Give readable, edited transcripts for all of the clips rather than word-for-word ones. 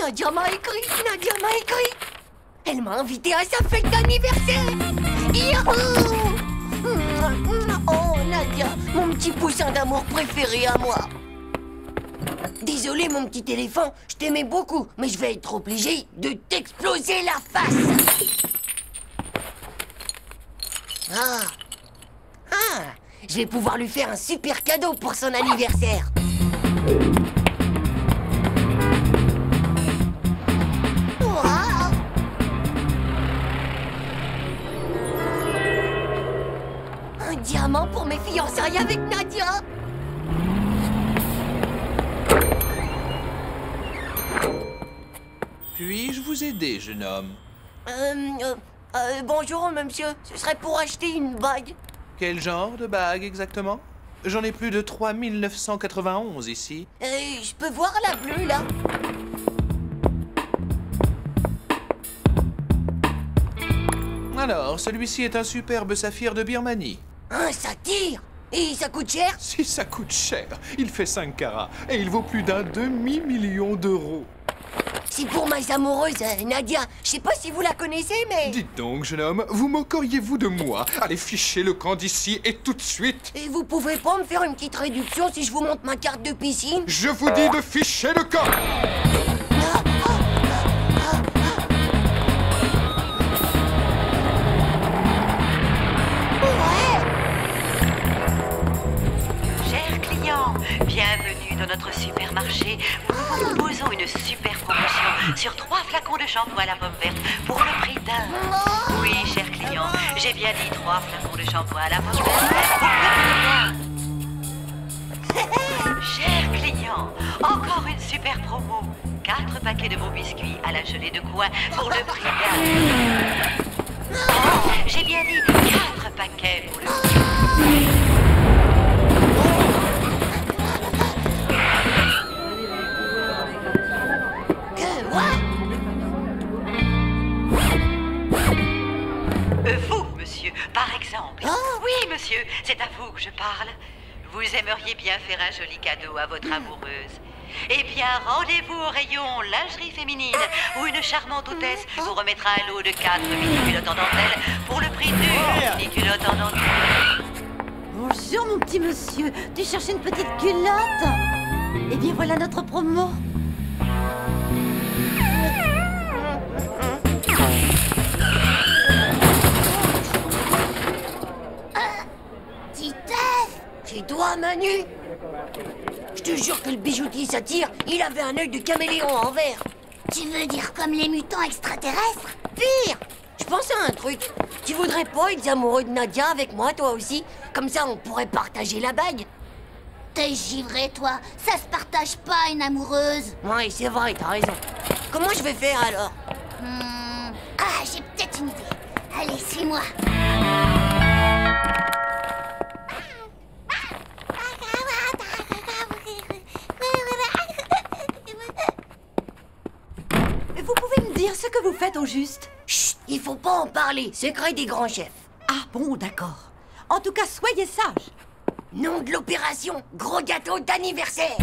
Nadia m'a écrit, Nadia m'a écrit. Elle m'a invité à sa fête d'anniversaire. Youhou! Oh, Nadia, mon petit poussin d'amour préféré à moi. Désolé, mon petit éléphant, je t'aimais beaucoup, mais je vais être obligé de t'exploser la face. Je vais pouvoir lui faire un super cadeau pour son anniversaire. Wow. Un diamant pour mes fiançailles avec Nadia. Puis-je vous aider, jeune homme? Bonjour, monsieur. Ce serait pour acheter une bague. Quel genre de bague exactement? J'en ai plus de 3991 ici. Je peux voir la bleue, là? Alors, celui-ci est un superbe saphir de Birmanie. Un satyre? Et ça coûte cher? Si ça coûte cher, il fait 5 carats et il vaut plus d'un demi-million d'euros. C'est pour ma amoureuse, Nadia. Je sais pas si vous la connaissez, mais... Dites donc, jeune homme, vous moqueriez-vous de moi? Allez, fichez le camp d'ici et tout de suite. Et vous pouvez pas me faire une petite réduction si je vous montre ma carte de piscine? Je vous dis de ficher le camp. Chers clients, bienvenue dans notre supermarché où nous vous proposons une super promotion sur 3 flacons de shampoing à la pomme verte pour le prix d'un. Oui, chers clients, j'ai bien dit 3 flacons de shampoing à la pomme verte pour le prix d'un. Chers clients, encore une super promo. 4 paquets de bons biscuits à la gelée de coin pour le prix d'un. J'ai bien dit 4 paquets pour le prix d'un. Vous, monsieur, par exemple. Oui, monsieur, c'est à vous que je parle. Vous aimeriez bien faire un joli cadeau à votre amoureuse. Eh bien, rendez-vous au rayon lingerie féminine où une charmante hôtesse vous remettra un lot de 4 mini-culottes en dentelle pour le prix d'une mini-culotte en dentelle. Bonjour, mon petit monsieur. Tu cherches une petite culotte? Eh bien, voilà notre promo. C'est toi, Manu? Je te jure que le bijoutier satyre, il avait un œil de caméléon en verre. Tu veux dire comme les mutants extraterrestres? Pire! Je pense à un truc. Tu voudrais pas être amoureux de Nadia avec moi, toi aussi? Comme ça, on pourrait partager la bague. T'es givré, toi. Ça se partage pas, une amoureuse. Ouais, c'est vrai, t'as raison. Comment je vais faire, alors? Ah, j'ai peut-être une idée. Allez, suis-moi. Vous pouvez me dire ce que vous faites au juste? Chut, il faut pas en parler. Secret des grands chefs. Ah bon, d'accord. En tout cas, soyez sage. Nom de l'opération, gros gâteau d'anniversaire.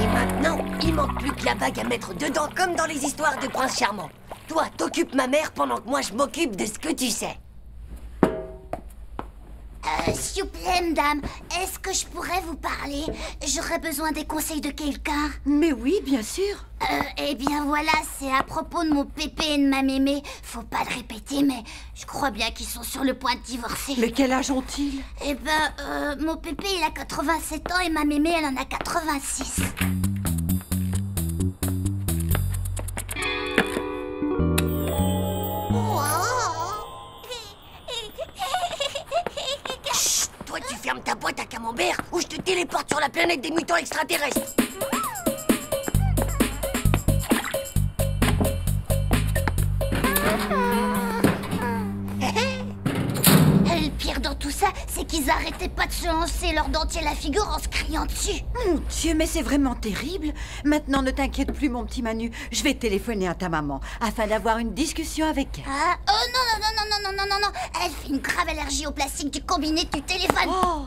Et maintenant, il manque plus que la bague à mettre dedans comme dans les histoires de Prince Charmant. Toi, t'occupes ma mère pendant que moi je m'occupe de ce que tu sais. S'il vous plaît, madame, est-ce que je pourrais vous parler? J'aurais besoin des conseils de quelqu'un. Mais oui, bien sûr. Eh bien voilà, c'est à propos de mon pépé et de ma mémé. Faut pas le répéter, mais je crois bien qu'ils sont sur le point de divorcer. Mais quel âge ont-ils? Eh ben, mon pépé, il a 87 ans et ma mémé, elle en a 86. Chut, toi, tu fermes ta boîte à camembert ou je te téléporte sur la planète des mutants extraterrestres. Le pire dans tout ça, c'est qu'ils arrêtaient pas de se se lancer leur dentier la figure en se criant dessus. Mon Dieu, mais c'est vraiment terrible. Maintenant, ne t'inquiète plus, mon petit Manu. Je vais téléphoner à ta maman afin d'avoir une discussion avec elle. Ah, oh non. Elle fait une grave allergie au plastique du combiné du téléphone. Oh.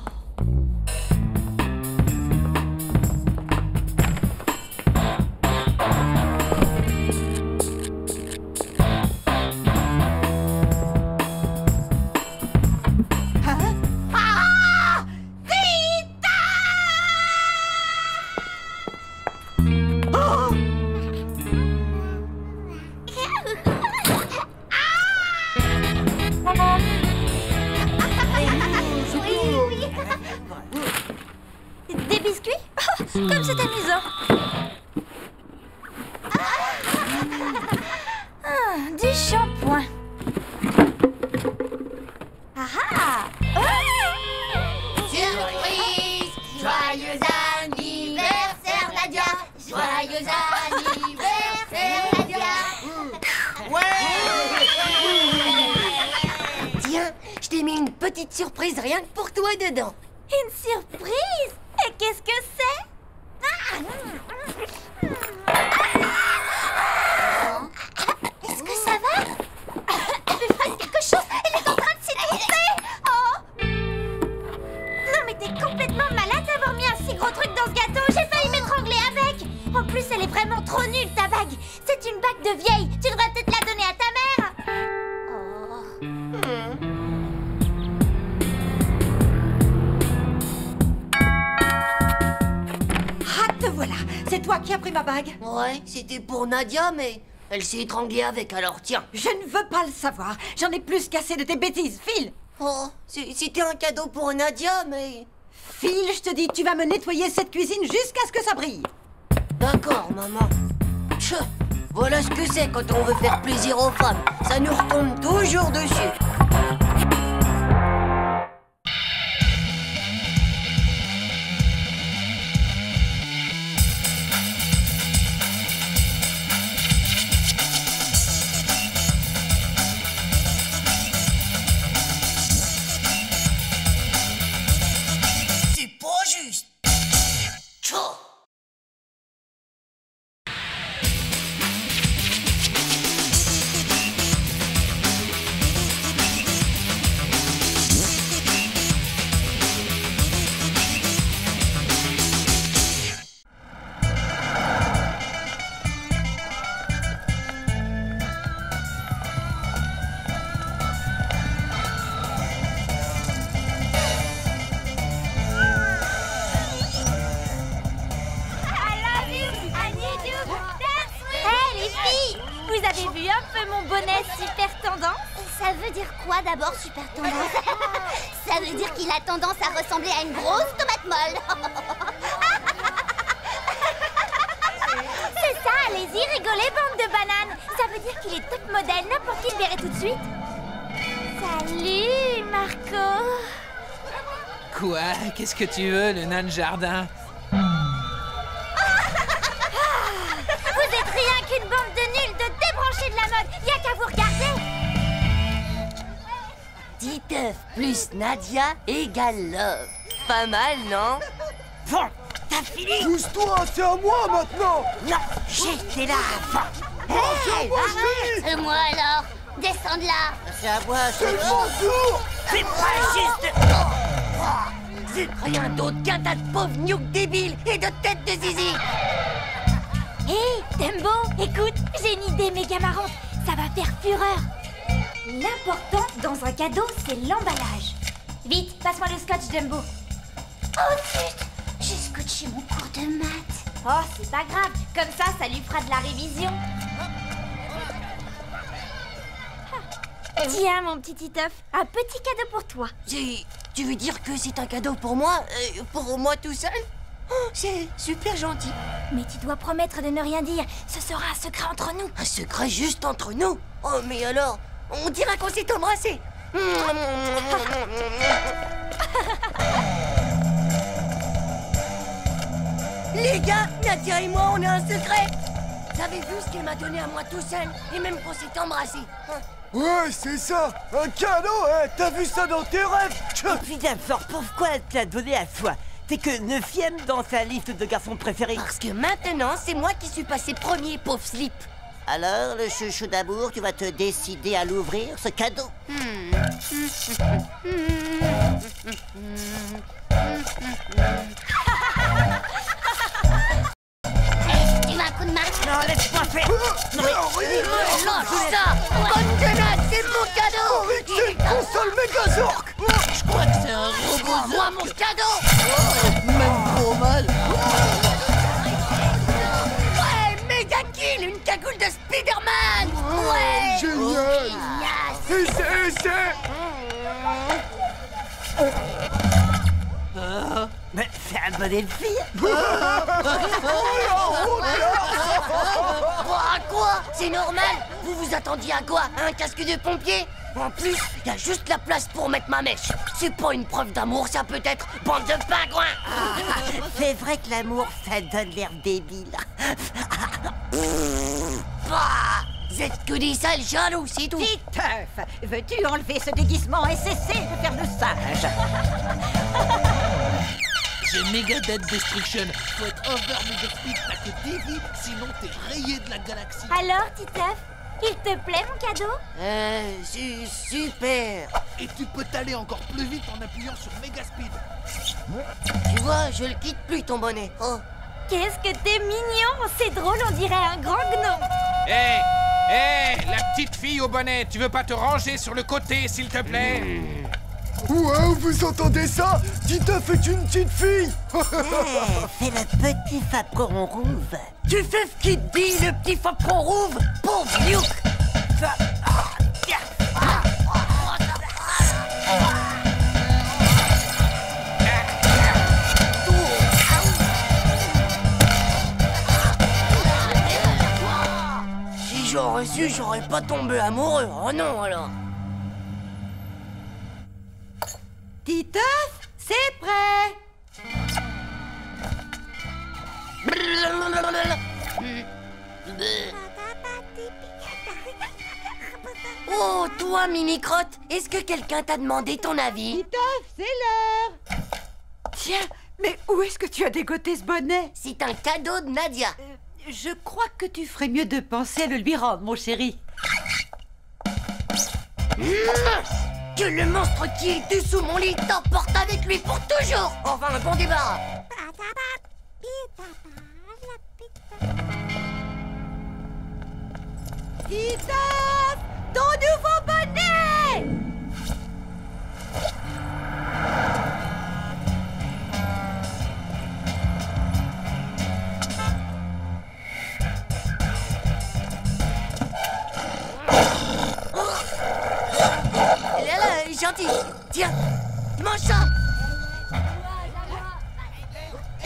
Des biscuits? Oh, comme c'est amusant. Du shampoing. Surprise! Joyeux anniversaire, Nadia! Joyeux anniversaire, Nadia! Tiens, je t'ai mis une petite surprise rien que pour toi dedans. Une surprise? Et qu'est-ce que c'est? Est-ce que ça va? Fais quelque chose! Elle est en train de s'étouffer! Oh! Non mais t'es complètement malade d'avoir mis un si gros truc dans ce gâteau. J'ai failli m'étrangler avec. En plus, elle est vraiment trop nulle, ta bague. C'est une bague de vieille. Tu devrais peut-être la donner à ta mère. Ah, te voilà. C'est toi qui as pris ma bague. Ouais, c'était pour Nadia, mais elle s'est étranglée avec, alors tiens. Je ne veux pas le savoir. J'en ai plus qu'assez de tes bêtises. File. Oh, c'était un cadeau pour Nadia, mais... File, je te dis, tu vas me nettoyer cette cuisine jusqu'à ce que ça brille. D'accord, maman. Tch, voilà ce que c'est quand on veut faire plaisir aux femmes. Ça nous retombe toujours dessus. C'est pas juste. Tch. Hé les filles, vous avez vu un peu mon bonnet super tendance? Ça veut dire quoi d'abord, super tendance? Ça veut dire qu'il a tendance à ressembler à une grosse tomate molle. C'est ça, allez-y, rigolez, bande de bananes. Ça veut dire qu'il est top modèle, n'importe qui le verrait tout de suite. Salut, Marco. Quoi? Qu'est-ce que tu veux, le nain de jardin? Vous êtes rien qu'une bande de nuls, de débranchés de la mode. Y'a qu'à vous regarder. Titeuf plus Nadia égale love. Pas mal, non? Bon, t'as fini? Pousse-toi, c'est à moi maintenant. Non, j'étais là avant. Hey, Et moi alors? Descends de là. c'est à moi, C'est mon tour. c'est pas juste. C'est rien d'autre qu'un tas de pauvres nuques débiles et de têtes de zizi. Hé, Dumbo, écoute, j'ai une idée méga marrante. Ça va faire fureur. L'important dans un cadeau, c'est l'emballage. Vite, passe-moi le scotch, Dumbo. Oh zut, j'ai scotché mon cours de maths. Oh, c'est pas grave. Comme ça lui fera de la révision. Tiens, mon petit Titeuf, un petit cadeau pour toi. Tu veux dire que c'est un cadeau pour moi? Pour moi tout seul? Oh, c'est super gentil. Mais tu dois promettre de ne rien dire. Ce sera un secret entre nous. Un secret juste entre nous? Oh, mais alors, on dira qu'on s'est embrassés. Les gars, Nadia et moi, on a un secret. Vous avez vu ce qu'elle m'a donné à moi tout seul? Et même qu'on s'est embrassé. Hein? Ouais, c'est ça. Un cadeau, hein. T'as vu ça dans tes rêves? Puis d'abord, pourquoi elle te l'a donné à toi? T'es que 9e dans sa liste de garçons préférés. Parce que maintenant, c'est moi qui suis passé premier, pauvre slip. Alors, le chouchou d'amour, tu vas te décider à l'ouvrir, ce cadeau? Tu veux un coup de main? Non, laisse-moi faire. Lâche ça! Bonne tenace, c'est mon cadeau! C'est une console Megazork. Je crois que c'est un robot. Moi, mon cadeau! Même trop mal. Ouais, méga kill, une cagoule de Spider-Man! Ouais! Génial. Et c'est... Mais c'est un bon elfie. Quoi? C'est normal? Vous vous attendiez à quoi? Un casque de pompier? En plus, il y a juste la place pour mettre ma mèche. C'est pas une preuve d'amour, ça peut être, bande de pingouins! C'est vrai que l'amour, ça donne l'air débile. Bah, vous êtes que des sales jaloux, c'est tout! Titeuf, veux-tu enlever ce déguisement et cesser de faire le sage? J'ai Mega Dead Destruction. Faut être over Mega Speed, t'as que 10 vies, sinon t'es rayé de la galaxie. Alors, Titeuf, il te plaît mon cadeau? Super! Et tu peux t'aller encore plus vite en appuyant sur Mega Speed. Tu vois, je le quitte plus ton bonnet. Oh. Qu'est-ce que t'es mignon! C'est drôle, on dirait un grand gnome. Hé, la petite fille au bonnet, tu veux pas te ranger sur le côté, s'il te plaît? Wow, vous entendez ça? Titeuf est une petite fille. C'est le petit fapron rouge. Tu fais ce qu'il te dit, le petit fapron rouge? Pauvre Luke! Si j'aurais su, j'aurais pas tombé amoureux. Oh non, alors. Titeuf, c'est prêt. Oh, toi, mini-crotte, est-ce que quelqu'un t'a demandé ton avis? Titeuf, c'est l'heure. Tiens, mais où est-ce que tu as dégoté ce bonnet? C'est un cadeau de Nadia. Je crois que tu ferais mieux de penser à le lui rendre, mon chéri. Que le monstre qui est dessous mon lit t'emporte avec lui pour toujours. Enfin, un bon débarras. Titeuf, ton nouveau bonnet! Gentil. Tiens, mange ça.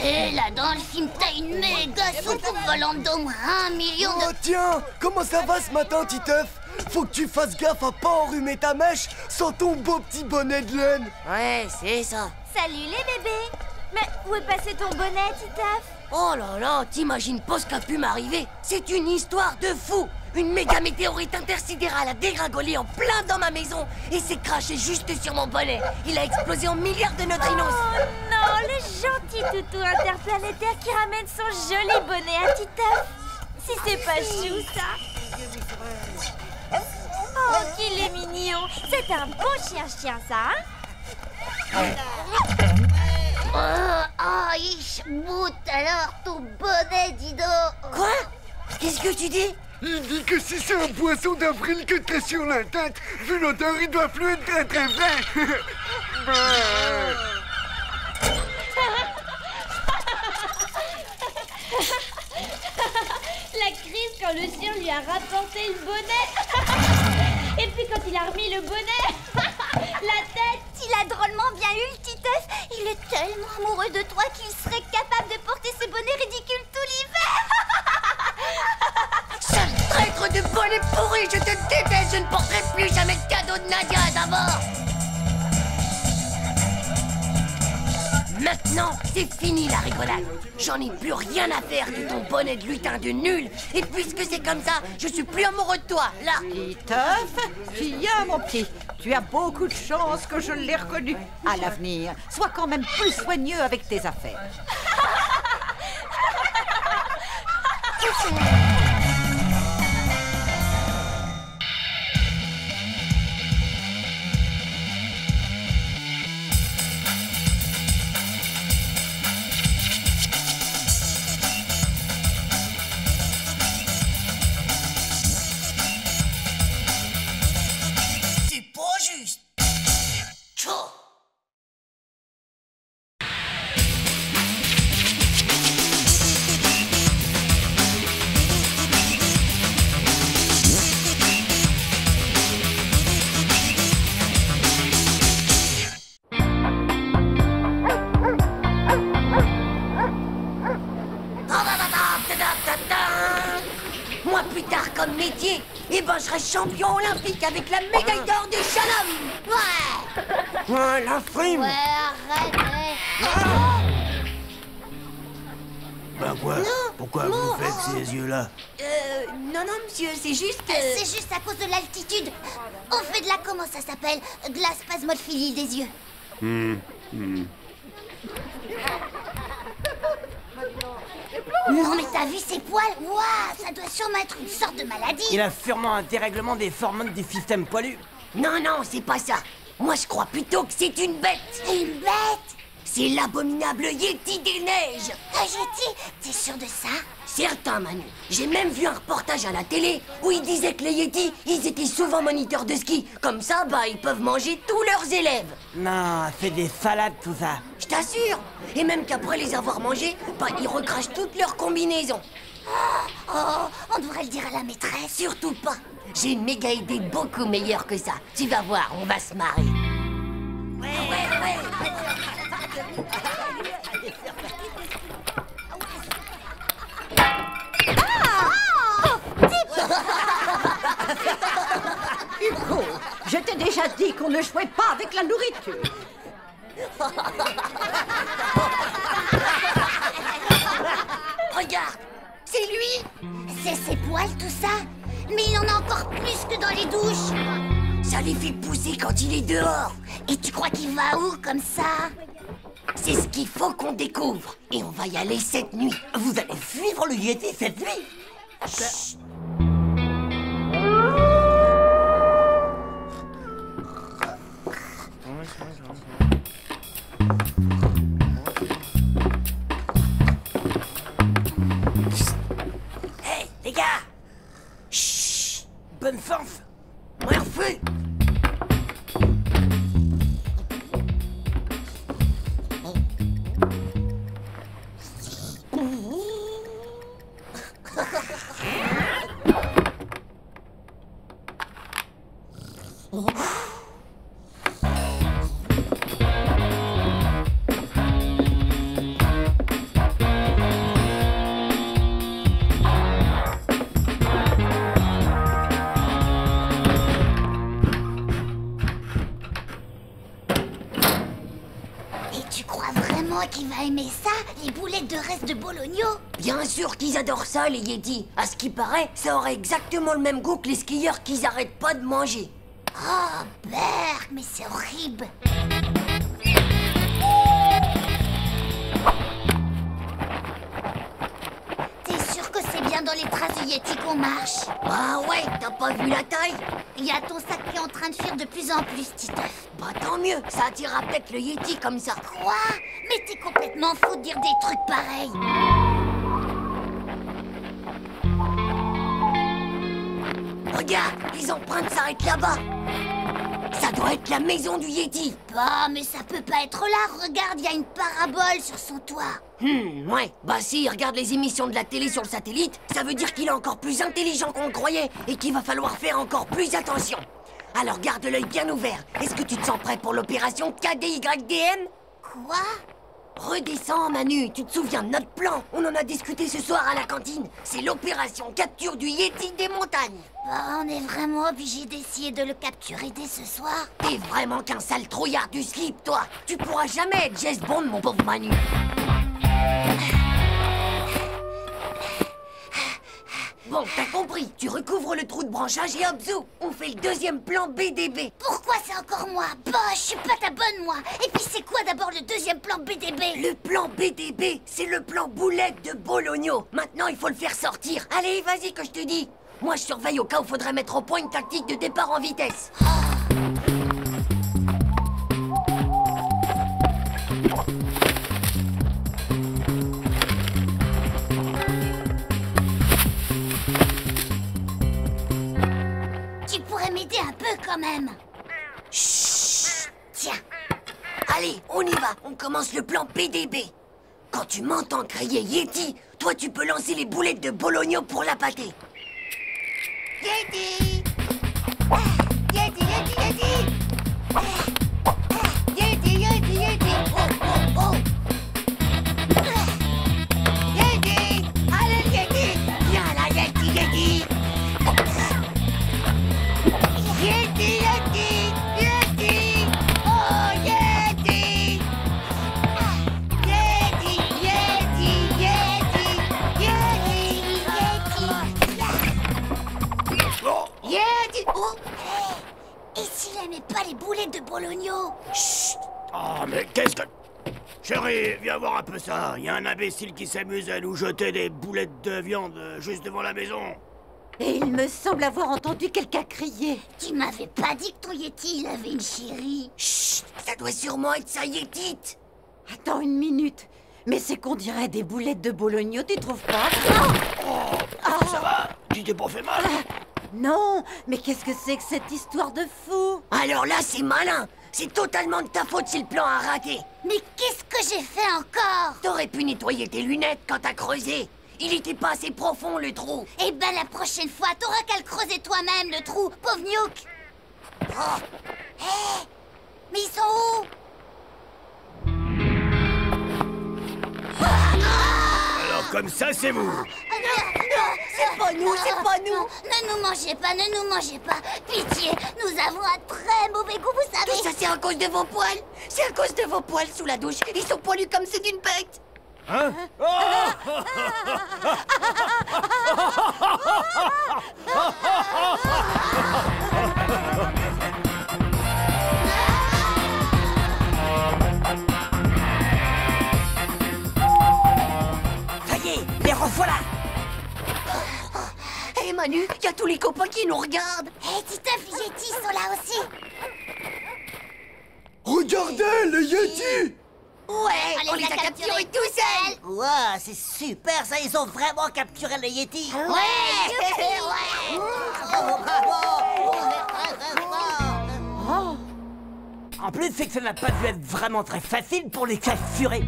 Et là, dans le film, t'as une méga soucoupe volante d'au moins 1 million de... Oh tiens, comment ça va ce matin, Titeuf? Faut que tu fasses gaffe à pas enrhumer ta mèche sans ton beau petit bonnet de laine. Ouais, c'est ça. Salut les bébés! Mais où est passé ton bonnet, Titeuf? Oh là là, t'imagines pas ce qui a pu m'arriver? C'est une histoire de fou. Une méga météorite intersidérale a dégringolé en plein dans ma maison et s'est craché juste sur mon bonnet. Il a explosé en milliards de neutrinos. Oh non, le gentil toutou interplanétaire qui ramène son joli bonnet à Titeuf. Si c'est pas chou, ça. Oh, qu'il est mignon. C'est un beau chien-chien, ça, hein? il chmoute alors ton bonnet, dis donc. Quoi? Qu'est-ce que tu dis? Il dit que si c'est un poisson d'avril que t'as sur la tête, vu l'odeur, il doit plus être très très vrai. La crise quand le chien lui a rapporté le bonnet. Et puis quand il a remis le bonnet, la tête. Il a drôlement bien eu le Titeuf. Il est tellement amoureux de toi qu'il serait capable de porter ce bonnet ridicule tout l'hiver. Sale traître de bonnet pourri, je te déteste, je ne porterai plus jamais de cadeau de Nadia d'abord. Maintenant, c'est fini la rigolade. J'en ai plus rien à faire de ton bonnet de lutin de nul. Et puisque c'est comme ça, je suis plus amoureux de toi, là. Titeuf, viens mon petit. Tu as beaucoup de chance que je l'ai reconnu. À l'avenir, sois quand même plus soigneux avec tes affaires. C'est pas juste. Tchou. Moi, plus tard, comme métier, eh ben, je serai champion olympique avec la médaille d'or du slalom. Ouais. Ouais, la frime. Ouais, arrête. Bah quoi? Pourquoi vous faites ces yeux-là? Non, monsieur, c'est juste... C'est juste à cause de l'altitude. On fait de la... comment ça s'appelle? De la spasmophilie des yeux. Non mais t'as vu ses poils? Waouh, ça doit sûrement être une sorte de maladie. Il a sûrement un dérèglement des hormones du système poilu. Non, non, c'est pas ça. Moi, je crois plutôt que c'est une bête. Une bête? C'est l'abominable Yeti des neiges. Un Yeti? T'es sûr de ça? Certain, Manu. J'ai même vu un reportage à la télé où ils disaient que les Yetis, ils étaient souvent moniteurs de ski. Comme ça, bah, ils peuvent manger tous leurs élèves. Non, c'est des salades tout ça. Je t'assure. Et même qu'après les avoir mangés, bah, ils recrachent toutes leurs combinaisons. Oh, on devrait le dire à la maîtresse. Surtout pas. J'ai une méga idée beaucoup meilleure que ça. Tu vas voir, on va se marrer. Ouais. Hugo, je t'ai déjà dit qu'on ne jouait pas avec la nourriture. Regarde, c'est lui. C'est ses poils tout ça? Mais il en a encore plus que dans les douches. Ça les fait pousser quand il est dehors. Et tu crois qu'il va où comme ça? C'est ce qu'il faut qu'on découvre. Et on va y aller cette nuit. Vous allez suivre le Yeti cette nuit? Chut. Hey, les gars! Chut! Bonne chance! Moi, en feu. Qui va aimer ça, les boulettes de reste de bologno? Bien sûr qu'ils adorent ça, les Yetis. À ce qui paraît, ça aurait exactement le même goût que les skieurs qu'ils arrêtent pas de manger. Oh, berk, mais c'est horrible. T'es sûr que c'est bien dans les traces du Yeti qu'on marche? Ah ouais, t'as pas vu la taille? Il y a ton sac qui est en train de fuir de plus en plus, Titeuf. Bah tant mieux, ça attirera peut-être le Yeti comme ça. Quoi? Mais t'es complètement fou de dire des trucs pareils. Regarde, les empreintes s'arrêtent là-bas. Ça doit être la maison du Yeti. Bah, mais ça peut pas être là. Regarde, il y a une parabole sur son toit. Ouais. Bah si, il regarde les émissions de la télé sur le satellite, ça veut dire qu'il est encore plus intelligent qu'on le croyait et qu'il va falloir faire encore plus attention. Alors garde l'œil bien ouvert. Est-ce que tu te sens prêt pour l'opération KDYDM? Quoi? Redescends, Manu, tu te souviens de notre plan? On en a discuté ce soir à la cantine. C'est l'opération capture du Yeti des montagnes. Bah, on est vraiment obligé d'essayer de le capturer dès ce soir. T'es vraiment qu'un sale trouillard du slip, toi. Tu pourras jamais être James Bond, mon pauvre Manu. Bon, t'as compris. Tu recouvres le trou de branchage et hop, zou, on fait le deuxième plan BDB. Pourquoi c'est encore moi? Bah, je suis pas ta bonne, moi. Et puis c'est quoi d'abord le deuxième plan BDB? Le plan BDB, c'est le plan boulette de Bologno. Maintenant, il faut le faire sortir. Allez, vas-y que je te dis. Moi, je surveille au cas où faudrait mettre au point une tactique de départ en vitesse. Tu pourrais m'aider un peu quand même. Chut. Tiens. Allez, on y va. On commence le plan BDB. Quand tu m'entends crier Yeti, toi, tu peux lancer les boulettes de Bologno pour la pâter. Yeti! Yeti, Yeti, Yeti! Yeti, Yeti, Yeti! Oh, oh, oh! Yeti! Allez, Yeti! Viens là, Yeti, Yeti! Yeti, Yeti! Yeti! Oh, Yeti! Yeti, Yeti, Yeti! Yeti! Yeti! Oh! Et s'il aimait pas les boulettes de Bologno? Chut! Oh, mais qu'est-ce que... Chérie, viens voir un peu ça. Il y a un imbécile qui s'amuse à nous jeter des boulettes de viande juste devant la maison. Et il me semble avoir entendu quelqu'un crier. Tu m'avais pas dit que ton Yeti, il avait une chérie. Chut! Ça doit sûrement être sa Yétite! Attends une minute. Mais c'est qu'on dirait des boulettes de Bologno, tu trouves pas? Ça va? Tu t'es pas fait mal? Non, mais qu'est-ce que c'est que cette histoire de fou? Alors là, c'est malin! C'est totalement de ta faute si le plan a raté! Mais qu'est-ce que j'ai fait encore? T'aurais pu nettoyer tes lunettes quand t'as creusé! Il était pas assez profond, le trou! Eh ben la prochaine fois, t'auras qu'à le creuser toi-même, le trou, pauvre Newk. Oh. Hé! Mais ils sont où? Alors comme ça, c'est mou. C'est pas nous, c'est pas nous! Ne nous mangez pas, ne nous mangez pas. Pitié, nous avons un très mauvais goût, vous savez. Tout ça, c'est à cause de vos poils! C'est à cause de vos poils sous la douche! Ils sont poilus comme c'est d'une bête! Hein? Ça y est, les revoilà. Hé Manu, y a tous les copains qui nous regardent! Hé, Titeuf, les Yetis sont là aussi. Regardez, les Yeti! Ouais, on les a capturés tout seuls! Ouah, c'est super ça, ils ont vraiment capturé les Yeti. Ouais! Oh, En plus, c'est que ça n'a pas dû être vraiment très facile pour les capturer.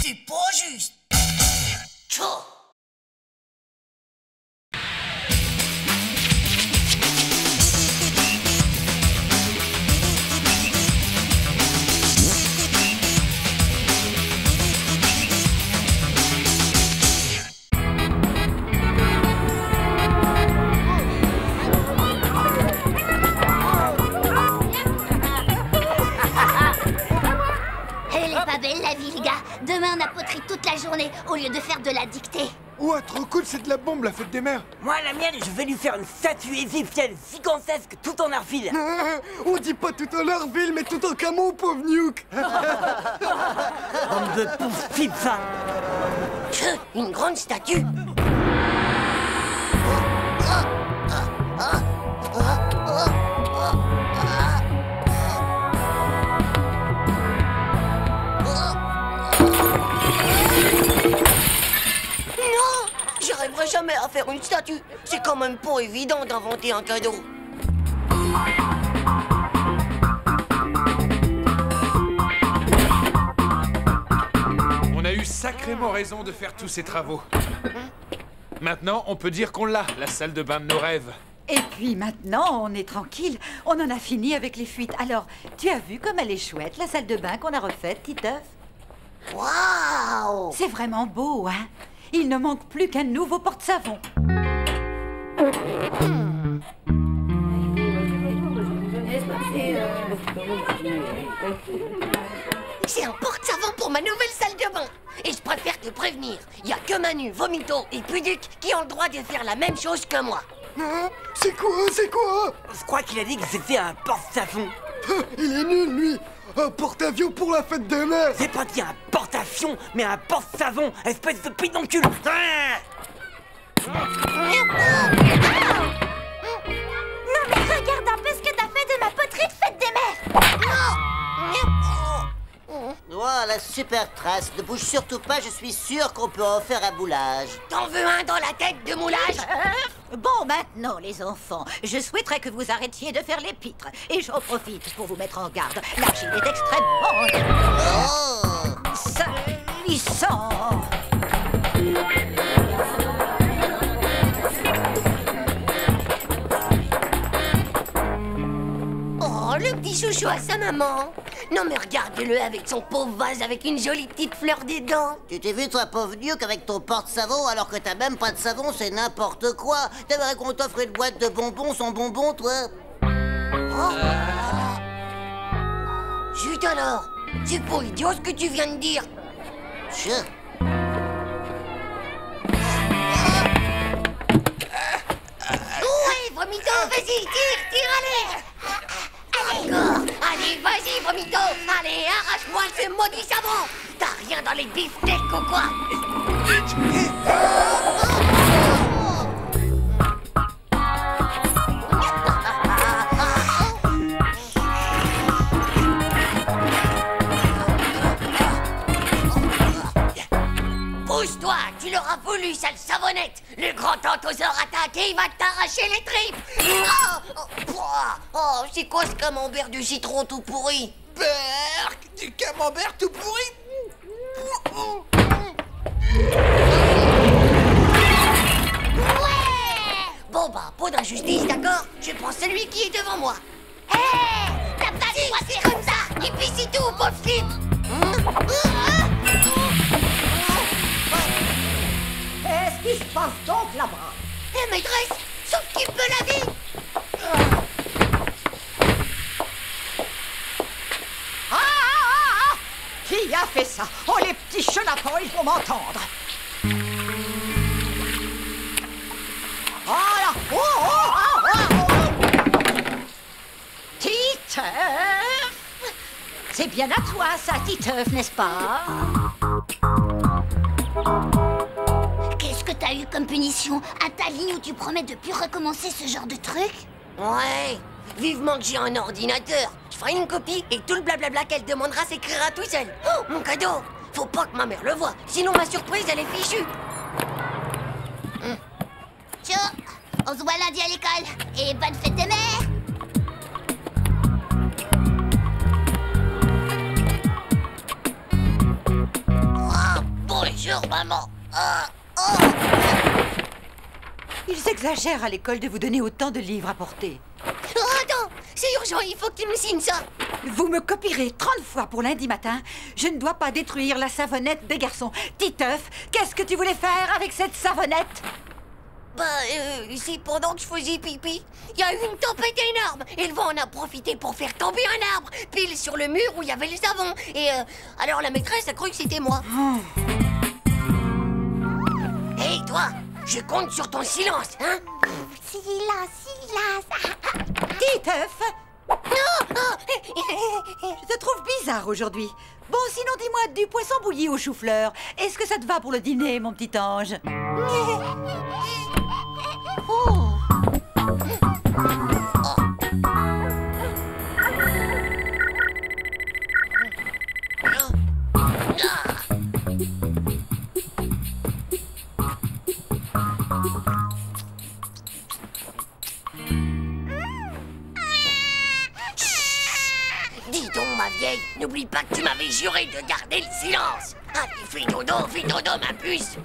C'est pas juste! Tchou! Elle est pas belle, la vie, les gars. Demain, on a poterie toute la journée au lieu de faire de la dictée. Ouais, trop cool, c'est de la bombe, la fête des mères. Moi, la mienne, je vais lui faire une statue égyptienne gigantesque tout en argile. On dit pas tout en Larville, mais tout en camo, pauvre Newk. Bande de pauvres types, ça. Une grande statue! Non! J'y arriverai jamais à faire une statue! C'est quand même pas évident d'inventer un cadeau! On a eu sacrément raison de faire tous ces travaux. Maintenant, on peut dire qu'on l'a, la salle de bain de nos rêves. et puis maintenant, on est tranquille. On en a fini avec les fuites. Alors, tu as vu comme elle est chouette, la salle de bain qu'on a refaite, Titeuf? Waouh! C'est vraiment beau, hein? Il ne manque plus qu'un nouveau porte-savon. C'est un porte-savon pour ma nouvelle salle de bain. Et je préfère te prévenir, il n'y a que Manu, Vomito et Puduc qui ont le droit de faire la même chose que moi. Hein? C'est quoi? Je crois qu'il a dit que c'était un porte-savon. Il est nul, lui. Un porte-avions pour la fête des mères. J'ai pas dit un porte-avions, mais un porte-savon, espèce de pédoncule. Non mais regarde un peu ce que t'as fait de ma poterie de fête des mères. Oh, la super trace. Ne bouge surtout pas, je suis sûr qu'on peut en faire un moulage. T'en veux un dans la tête de moulage? Bon, maintenant, les enfants, je souhaiterais que vous arrêtiez de faire les pitres. Et j'en profite pour vous mettre en garde. L'argile est extrêmement... salissant. Oh, le petit chouchou à sa maman. Non mais regarde-le avec son pauvre vase avec une jolie petite fleur dedans. Tu t'es vu, toi, pauvre Nuke, avec ton porte-savon, alors que t'as même pas de savon, c'est n'importe quoi. T'aimerais qu'on t'offre une boîte de bonbons sans bonbons, toi? Chut alors, c'est pas idiot ce que tu viens de dire. Chut. Ouais, Vomito, vas-y, tire, allez. Encore, allez, vas-y, Vomito. Allez, arrache-moi ce maudit savon. T'as rien dans les beefsteaks ou quoi? Pousse-toi, tu l'auras voulu, sale savonnette. Le grand tantoseur attaque et il va t'arracher les tripes. Oh, c'est quoi ce camembert du citron tout pourri? Berk, du camembert tout pourri. Bon bah, pas d'injustice, d'accord? Je prends celui qui est devant moi. Hé, t'as pas le droit de faire comme ça. Et puis c'est tout, pauvre slip. Qu'est-ce qui se passe donc là-bas? Eh maîtresse, sauf qui peut la vie. Qui a fait ça? Oh, les petits chenapans, ils vont m'entendre. Voilà. Titeuf! C'est bien à toi, ça, Titeuf, n'est-ce pas? Qu'est-ce que t'as eu comme punition? À ta ligne où tu promets de plus recommencer ce genre de truc? Ouais, vivement que j'ai un ordinateur. Je ferai une copie et tout le blablabla qu'elle demandera s'écrira tout seul. Oh, mon cadeau! Faut pas que ma mère le voie, sinon ma surprise, elle est fichue. Tchou, on se voit lundi à l'école. Et bonne fête des mères! Oh, bonjour, maman. Ils exagèrent à l'école de vous donner autant de livres à porter. Oh, attends, c'est urgent, il faut que tu me signes ça. Vous me copierez 30 fois pour lundi matin. Je ne dois pas détruire la savonnette des garçons. Titeuf, qu'est-ce que tu voulais faire avec cette savonnette? Bah, c'est pendant que je faisais pipi, il y a eu une tempête énorme. Et le vent en a profité pour faire tomber un arbre, pile sur le mur où il y avait le savon. Et alors la maîtresse a cru que c'était moi. Hé, toi, je compte sur ton silence, hein? Silence. Titeuf! Je te trouve bizarre aujourd'hui. Bon, sinon dis-moi du poisson bouilli au chou-fleur. Est-ce que ça te va pour le dîner, mon petit ange? Dis donc, ma vieille, n'oublie pas que tu m'avais juré de garder le silence. Allez, fais dodo, ma puce.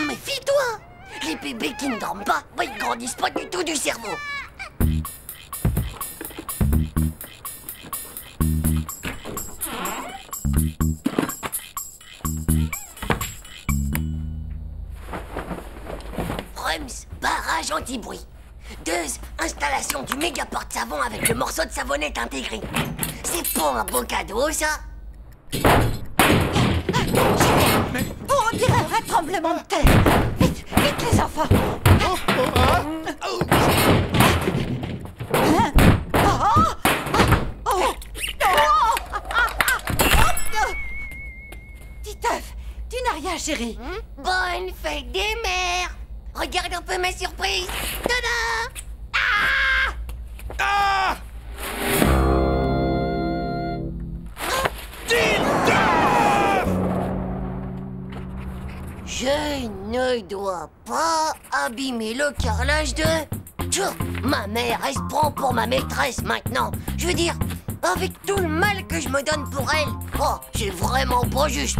Méfie-toi. Les bébés qui ne dorment pas, bah, ils grandissent pas du tout du cerveau. Rems, barrage anti-bruit. 2, installation du méga porte-savon avec le morceau de savonnette intégré. C'est pas un beau cadeau, ça? On dirait un vrai tremblement de terre. Vite, vite les enfants. Titeuf, tu n'as rien, chérie. Bonne fête des mères. Regarde un peu ma surprise. Tada! Ah! Je ne dois pas abîmer le carrelage de... Tchou, ma mère, elle se prend pour ma maîtresse maintenant. Je veux dire, avec tout le mal que je me donne pour elle, oh, c'est vraiment pas juste.